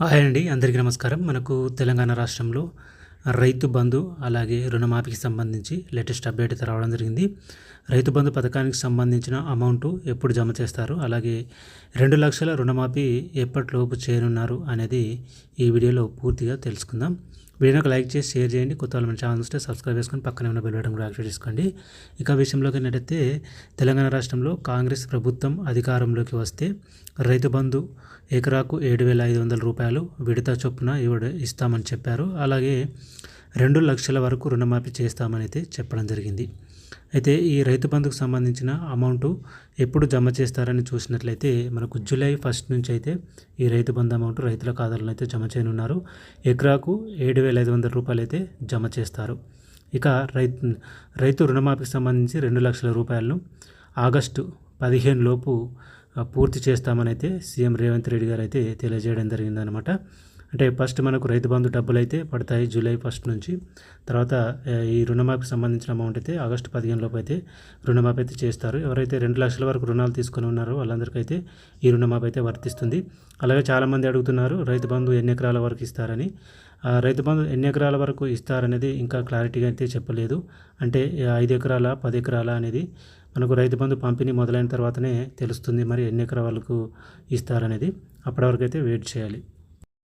Hi అండి. అందరికీ నమస్కారం. మనకు తెలంగాణ రాష్ట్రంలో రైతు బంధు, అలాగే రుణమాఫీకి సంబంధించి లేటెస్ట్ అప్డేట్ అయితే రావడం జరిగింది. రైతు బంధు పథకానికి సంబంధించిన అమౌంటు ఎప్పుడు జమ చేస్తారు, అలాగే 2,00,000 రుణమాఫీ ఎప్పటిలోపు చేయనున్నారు అనేది ఈ వీడియోలో పూర్తిగా తెలుసుకుందాం. వీడియోకి లైక్ చేసి షేర్ చేయండి. కొత్త వాళ్ళు మన ఛానల్ చూస్తే సబ్స్క్రైబ్ చేసుకొని పక్కనే ఉన్న బెల్ బటన్ కూడా యాక్టివేట్ చేసుకోండి. ఇక విషయంలోకి ఏంటంటే తెలంగాణ రాష్ట్రంలో కాంగ్రెస్ ప్రభుత్వం అధికారంలోకి వస్తే రైతు బంధు ఎకరాకు 7,500 రూపాయలు విడత చొప్పున ఇస్తామని చెప్పారు. అలాగే 2,00,000 వరకు రుణమాఫీ చేస్తామని అయితే చెప్పడం జరిగింది. అయితే ఈ రైతు బంధుకు సంబంధించిన అమౌంట్ ఎప్పుడు జమ చేస్తారని చూసినట్లయితే మనకు జూలై 1 నుంచి అయితే ఈ రైతు బంధు అమౌంట్ రైతుల ఖాతాలను అయితే జమ చేయనున్నారు. ఎకరాకు 7,500 రూపాయలు అయితే జమ చేస్తారు. ఇక రైతు రుణమాఫీకి సంబంధించి 2,00,000 రూపాయలను ఆగస్టు 15 లోపు పూర్తి చేస్తామని అయితే సీఎం రేవంత్ రెడ్డి గారు అయితే తెలియజేయడం జరిగిందనమాట. అంటే ఫస్ట్ మనకు రైతు బంధు డబ్బులు అయితే పడతాయి జూలై 1 నుంచి. తర్వాత ఈ రుణమాఫీకి సంబంధించిన అమౌంట్ అయితే ఆగస్టు 15 లోపు అయితే రుణమాఫీ అయితే చేస్తారు. ఎవరైతే 2,00,000 వరకు రుణాలు తీసుకొని ఉన్నారో వాళ్ళందరికైతే ఈ రుణమాఫీ అయితే వర్తిస్తుంది. అలాగే చాలామంది అడుగుతున్నారు రైతు బంధు ఎన్ని ఎకరాల వరకు ఇస్తారని. రైతు బంధు ఎన్ని ఎకరాల వరకు ఇస్తారనేది ఇంకా క్లారిటీగా అయితే చెప్పలేదు. అంటే 5 ఎకరాల 10 ఎకరాల అనేది మనకు రైతు బంధు పంపిణీ మొదలైన తర్వాతనే తెలుస్తుంది మరి ఎన్ని ఎకరాల వరకు ఇస్తారనేది. అప్పటి వరకు అయితే వెయిట్ చేయాలి.